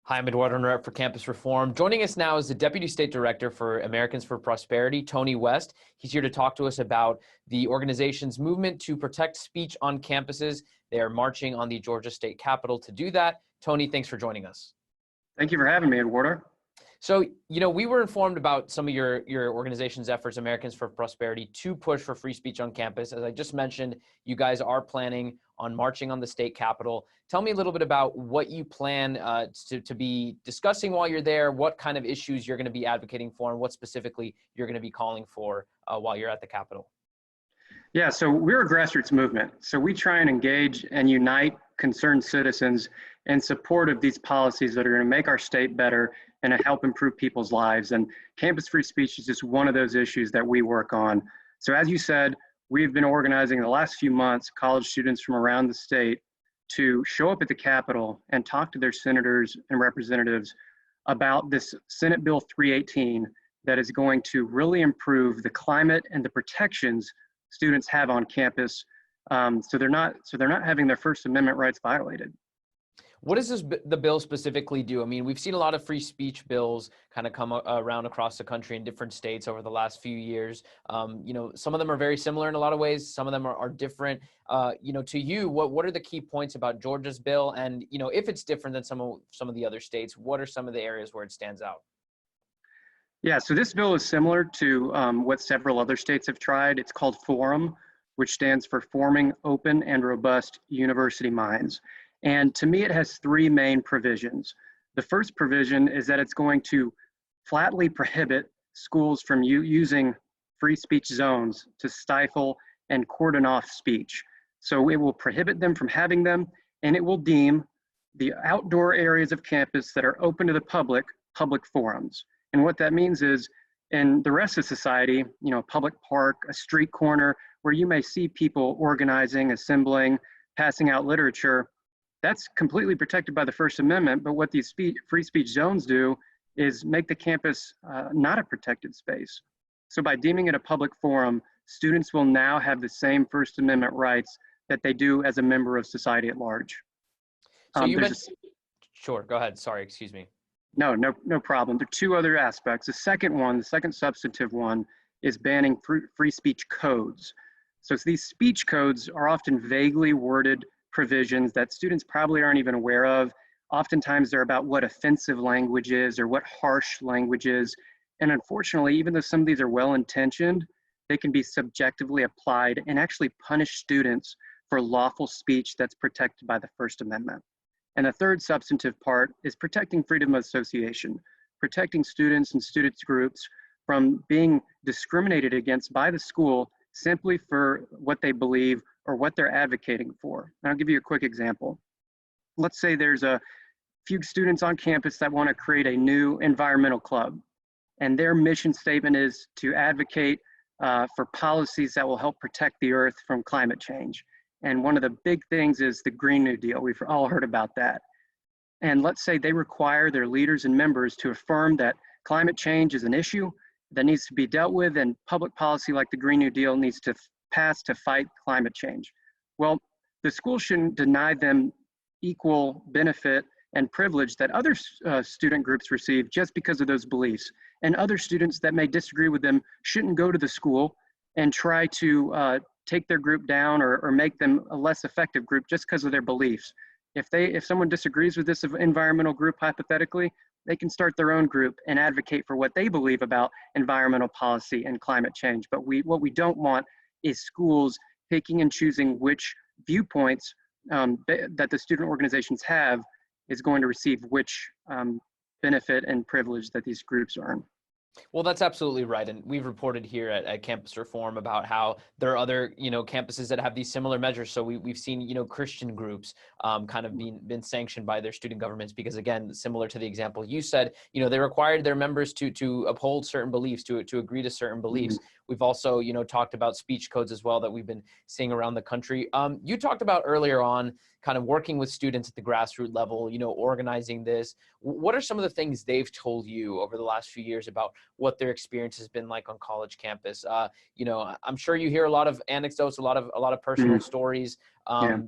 Hi, I'm Eduardo Neret for Campus Reform. Joining us now is the Deputy State Director for Americans for Prosperity, Tony West. He's here to talk to us about the organization's movement to protect speech on campuses. They are marching on the Georgia State Capitol to do that. Tony, thanks for joining us. Thank you for having me, Eduardo. So, we were informed about some of your organization's efforts, Americans for Prosperity, to push for free speech on campus. As I just mentioned, you guys are planning on marching on the state capitol. Tell me a little bit about what you plan to be discussing while you're there, what kind of issues you're going to be advocating for, and what specifically you're going to be calling for while you're at the Capitol. Yeah, so we're a grassroots movement. So we try and engage and unite concerned citizens in support of these policies that are going to make our state better and to help improve people's lives. And campus free speech is just one of those issues that we work on. So as you said, we've been organizing the last few months college students from around the state to show up at the Capitol and talk to their senators and representatives about this Senate Bill 318 that is going to really improve the climate and the protections students have on campus, so they're not having their First Amendment rights violated. What does the bill specifically do? I mean, we've seen a lot of free speech bills kind of come around across the country in different states over the last few years. Some of them are very similar in a lot of ways. Some of them are different. To you, what are the key points about Georgia's bill? And, if it's different than some of the other states, what are some of the areas where it stands out? Yeah, so this bill is similar to what several other states have tried. It's called FORUM, which stands for Forming Open and Robust University Minds. And to me, it has three main provisions. The first provision is that it's going to flatly prohibit schools from using free speech zones to stifle and cordon off speech. So it will prohibit them from having them, and it will deem the outdoor areas of campus that are open to the public forums. And what that means is, in the rest of society, a public park, a street corner, where you may see people organizing, assembling, passing out literature, that's completely protected by the First Amendment. But what these free speech zones do is make the campus not a protected space. So by deeming it a public forum, students will now have the same First Amendment rights that they do as a member of society at large. So you mentioned, sure, go ahead. Sorry, excuse me. No problem. There are two other aspects. The second substantive one, is banning free speech codes. So these speech codes are often vaguely worded provisions that students probably aren't even aware of. Oftentimes they're about what offensive language is or what harsh language is. And unfortunately, even though some of these are well-intentioned, they can be subjectively applied and actually punish students for lawful speech that's protected by the First Amendment. And the third substantive part is protecting freedom of association, protecting students and students groups from being discriminated against by the school simply for what they believe or what they're advocating for. And I'll give you a quick example. Let's say there's a few students on campus that want to create a new environmental club, and their mission statement is to advocate for policies that will help protect the earth from climate change. And one of the big things is the Green New Deal. We've all heard about that. And let's say they require their leaders and members to affirm that climate change is an issue that needs to be dealt with, and public policy like the Green New Deal needs to pass to fight climate change. Well, the school shouldn't deny them equal benefit and privilege that other student groups receive just because of those beliefs. And other students that may disagree with them shouldn't go to the school and try to take their group down or make them a less effective group just because of their beliefs. If someone disagrees with this environmental group, hypothetically, they can start their own group and advocate for what they believe about environmental policy and climate change. But what we don't want is schools picking and choosing which viewpoints that the student organizations have is going to receive which benefit and privilege that these groups earn. Well, that's absolutely right. And we've reported here at Campus Reform about how there are other, campuses that have these similar measures. So we've seen, Christian groups kind of been sanctioned by their student governments because, again, similar to the example you said, they required their members to uphold certain beliefs, to agree to certain beliefs. We've also, talked about speech codes as well that we've been seeing around the country. You talked about earlier on kind of working with students at the grassroots level, organizing this. What are some of the things they've told you over the last few years about what their experience has been like on college campus? I'm sure you hear a lot of anecdotes, a lot of personal stories. Yeah.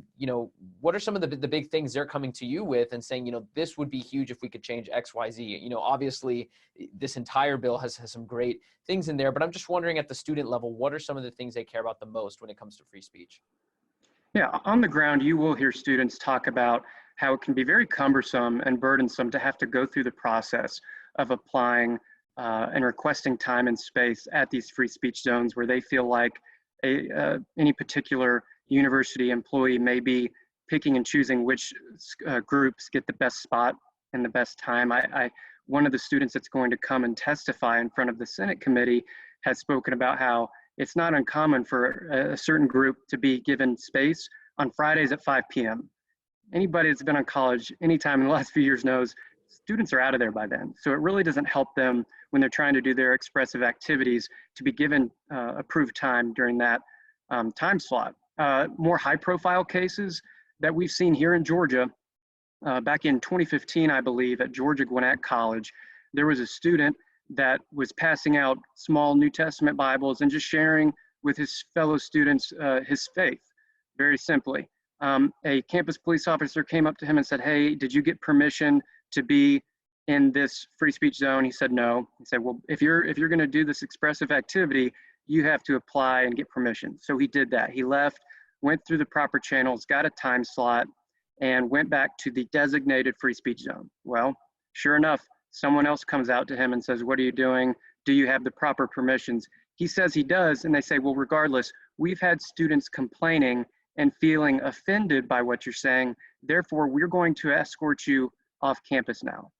What are some of the big things they're coming to you with and saying, this would be huge if we could change X, Y, Z? Obviously this entire bill has some great things in there, but I'm just wondering at the student level, what are some of the things they care about the most when it comes to free speech? Yeah, on the ground, you will hear students talk about how it can be very cumbersome and burdensome to have to go through the process of applying and requesting time and space at these free speech zones where they feel like any particular university employee may be picking and choosing which groups get the best spot and the best time. One of the students that's going to come and testify in front of the Senate committee has spoken about how it's not uncommon for a certain group to be given space on Fridays at 5 p.m. Anybody that's been on college anytime in the last few years knows students are out of there by then. So it really doesn't help them when they're trying to do their expressive activities to be given approved time during that time slot. More high profile cases that we've seen here in Georgia, back in 2015, I believe, at Georgia Gwinnett College, there was a student that was passing out small New Testament Bibles and just sharing with his fellow students his faith, very simply. A campus police officer came up to him and said, "Hey, did you get permission to be in this free speech zone?" He said, "No." He said, "Well, if you're going to do this expressive activity, you have to apply and get permission." So he did that. He left, went through the proper channels, got a time slot, and went back to the designated free speech zone. Well, sure enough, someone else comes out to him and says, "What are you doing? Do you have the proper permissions?" He says he does, and they say, "Well, regardless, we've had students complaining and feeling offended by what you're saying. Therefore, we're going to escort you off campus now."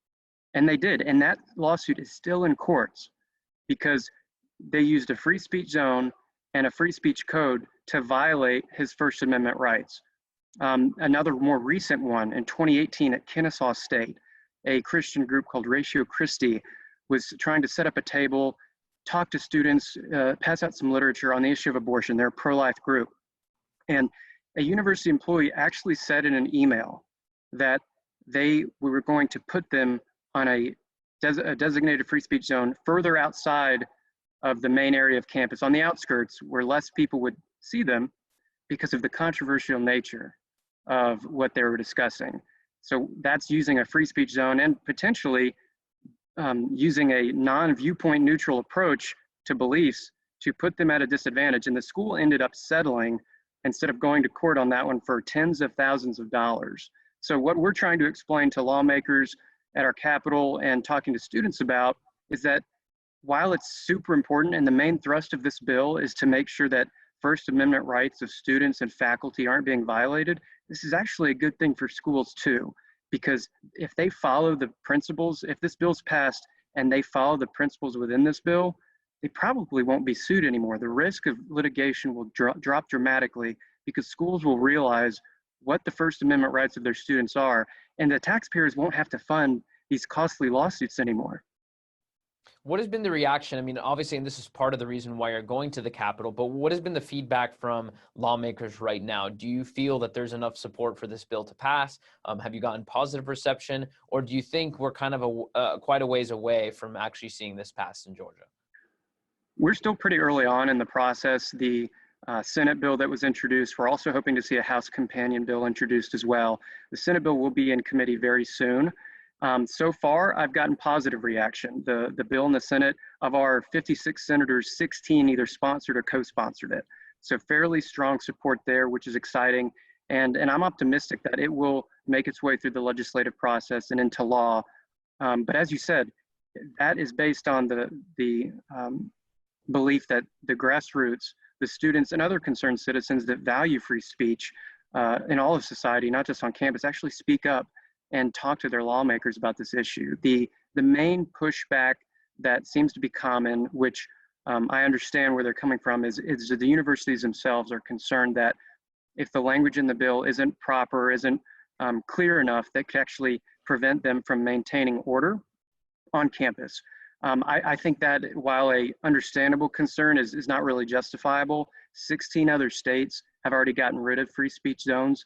And they did, and that lawsuit is still in courts because they used a free speech zone and a free speech code to violate his First Amendment rights. Another more recent one in 2018 at Kennesaw State, a Christian group called Ratio Christi was trying to set up a table, talk to students, pass out some literature on the issue of abortion. They're a pro-life group. And a university employee actually said in an email that they were going to put them on a designated free speech zone further outside of the main area of campus, on the outskirts where less people would see them because of the controversial nature of what they were discussing. So that's using a free speech zone and potentially using a non-viewpoint neutral approach to beliefs to put them at a disadvantage. And the school ended up settling instead of going to court on that one for tens of thousands of dollars. So what we're trying to explain to lawmakers at our Capitol and talking to students about is that while it's super important and the main thrust of this bill is to make sure that First Amendment rights of students and faculty aren't being violated, this is actually a good thing for schools too, because if they follow the principles, if this bill's passed and they follow the principles within this bill, they probably won't be sued anymore. The risk of litigation will drop dramatically because schools will realize what the First Amendment rights of their students are, and the taxpayers won't have to fund these costly lawsuits anymore. What has been the reaction? I mean, obviously, and this is part of the reason why you're going to the Capitol, but what has been the feedback from lawmakers right now? Do you feel that there's enough support for this bill to pass? Have you gotten positive reception? Or do you think we're kind of quite a ways away from actually seeing this passed in Georgia? We're still pretty early on in the process. The Senate bill that was introduced, we're also hoping to see a House companion bill introduced as well. The Senate bill will be in committee very soon. So far, I've gotten positive reaction. The bill in the Senate, of our 56 senators, 16 either sponsored or co-sponsored it. So fairly strong support there, which is exciting. And I'm optimistic that it will make its way through the legislative process and into law. But as you said, that is based on the belief that the grassroots, the students and other concerned citizens that value free speech in all of society, not just on campus, actually speak up and talk to their lawmakers about this issue. The main pushback that seems to be common, which I understand where they're coming from, is that the universities themselves are concerned that if the language in the bill isn't proper, isn't clear enough, that could actually prevent them from maintaining order on campus. I think that while a understandable concern is not really justifiable, 16 other states have already gotten rid of free speech zones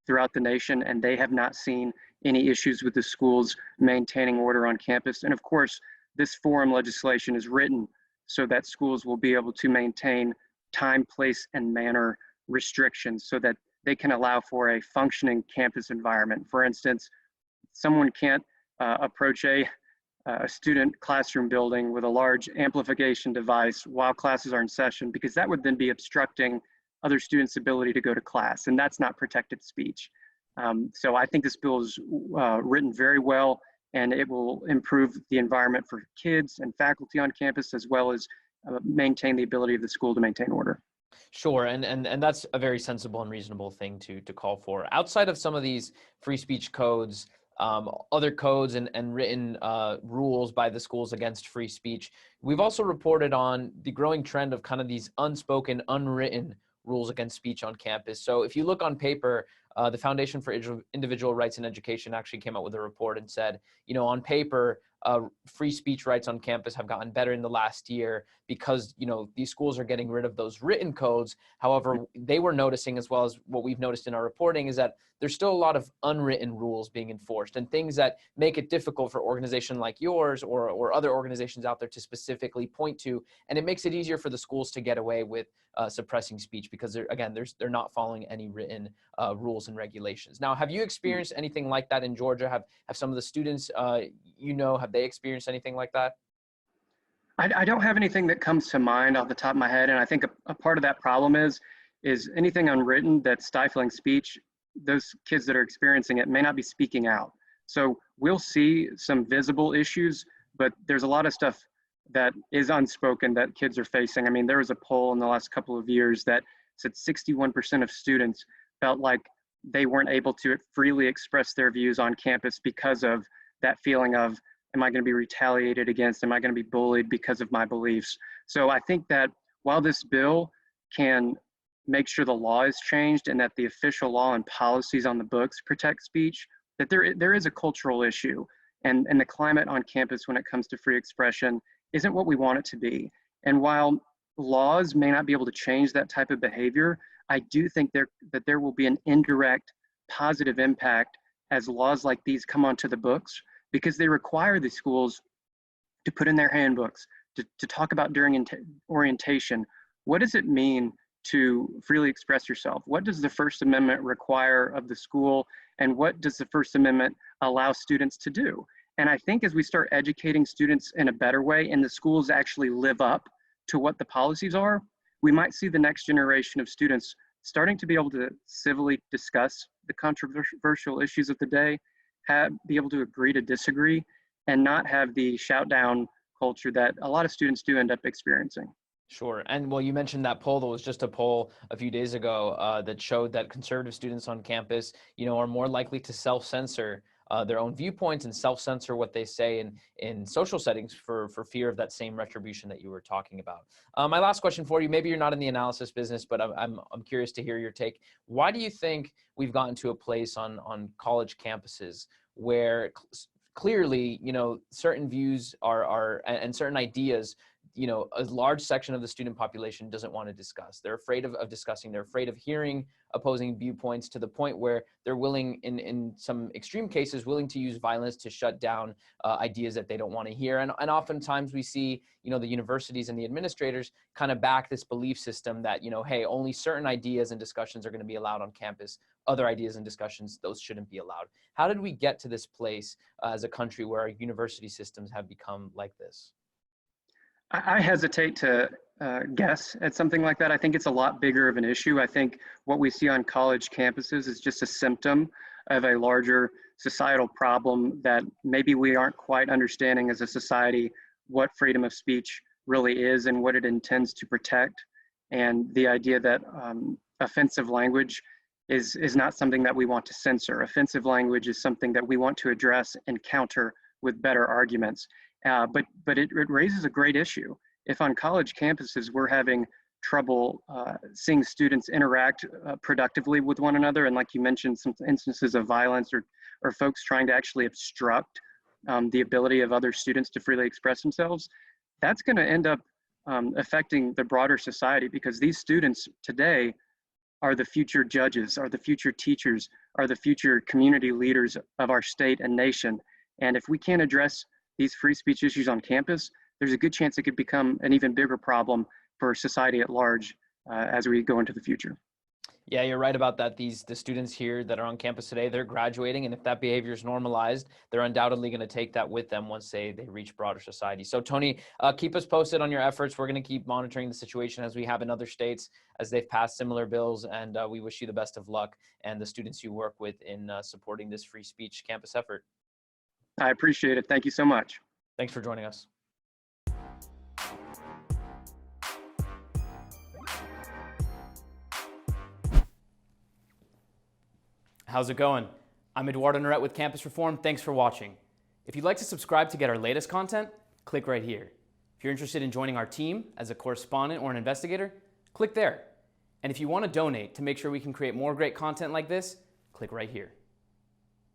throughout the nation, and they have not seen any issues with the schools maintaining order on campus. And of course, this forum legislation is written so that schools will be able to maintain time, place, and manner restrictions so that they can allow for a functioning campus environment. For instance, someone can't approach a student classroom building with a large amplification device while classes are in session, because that would then be obstructing other students' ability to go to class, and that's not protected speech. So I think this bill is written very well, and it will improve the environment for kids and faculty on campus, as well as maintain the ability of the school to maintain order. Sure, and that's a very sensible and reasonable thing to call for. Outside of some of these free speech codes, other codes and written rules by the schools against free speech, we've also reported on the growing trend of kind of these unspoken, unwritten rules against speech on campus. So if you look on paper, the Foundation for Individual Rights in Education actually came out with a report and said, you know, on paper, free speech rights on campus have gotten better in the last year because, you know, these schools are getting rid of those written codes. However, they were noticing, as well as what we've noticed in our reporting, is that there's still a lot of unwritten rules being enforced and things that make it difficult for organizations like yours or other organizations out there to specifically point to. And it makes it easier for the schools to get away with suppressing speech because they're not following any written rules and regulations. Now, have you experienced anything like that in Georgia? Have some of the students, have they experienced anything like that? I don't have anything that comes to mind off the top of my head, and I think a part of that problem is anything unwritten that's stifling speech, those kids that are experiencing it may not be speaking out. So we'll see some visible issues, but there's a lot of stuff that is unspoken that kids are facing. I mean, there was a poll in the last couple of years that said 61% of students felt like they weren't able to freely express their views on campus because of that feeling of, am I going to be retaliated against? Am I going to be bullied because of my beliefs? So I think that while this bill can make sure the law is changed and that the official law and policies on the books protect speech, that there is a cultural issue. And the climate on campus when it comes to free expression isn't what we want it to be. And while laws may not be able to change that type of behavior, I do think that there will be an indirect positive impact as laws like these come onto the books, because they require the schools to put in their handbooks, to talk about during orientation, what does it mean to freely express yourself? What does the First Amendment require of the school? And what does the First Amendment allow students to do? And I think as we start educating students in a better way and the schools actually live up to what the policies are, we might see the next generation of students starting to be able to civilly discuss the controversial issues of the day, be able to agree to disagree, and not have the shout down culture that a lot of students do end up experiencing. Sure. And well, you mentioned that poll. There was just a poll a few days ago that showed that conservative students on campus, are more likely to self-censor their own viewpoints and self-censor what they say in social settings for fear of that same retribution that you were talking about. My last question for you, maybe you're not in the analysis business, but I'm curious to hear your take. Why do you think we've gotten to a place on college campuses where clearly, certain views are and certain ideas, a large section of the student population doesn't want to discuss. They're afraid of discussing. They're afraid of hearing opposing viewpoints to the point where they're willing, in some extreme cases, willing to use violence to shut down ideas that they don't want to hear. And oftentimes we see, the universities and the administrators kind of back this belief system that, hey, only certain ideas and discussions are going to be allowed on campus. Other ideas and discussions, those shouldn't be allowed. How did we get to this place as a country where our university systems have become like this? I hesitate to guess at something like that. I think it's a lot bigger of an issue. I think what we see on college campuses is just a symptom of a larger societal problem that maybe we aren't quite understanding as a society what freedom of speech really is and what it intends to protect. And the idea that offensive language is not something that we want to censor. Offensive language is something that we want to address and counter with better arguments. But it raises a great ip if on college campuses we're having trouble seeing students interact productively with one another, and like you mentioned, some instances of violence or folks trying to actually obstruct the ability of other students to freely express themselves, that's going to end up affecting the broader society, because these students today are the future judges, are the future teachers, are the future community leaders of our state and nation. And if we can't address these free speech issues on campus, there's a good chance it could become an even bigger problem for society at large as we go into the future. Yeah, you're right about that. The students here that are on campus today, they're graduating, and if that behavior is normalized, they're undoubtedly going to take that with them once they reach broader society. So Tony, keep us posted on your efforts. We're going to keep monitoring the situation as we have in other states as they've passed similar bills, and we wish you the best of luck and the students you work with in supporting this free speech campus effort. I appreciate it. Thank you so much. Thanks for joining us. How's it going? I'm Eduardo Neret with Campus Reform. Thanks for watching. If you'd like to subscribe to get our latest content, click right here. If you're interested in joining our team as a correspondent or an investigator, click there. And if you want to donate to make sure we can create more great content like this, click right here.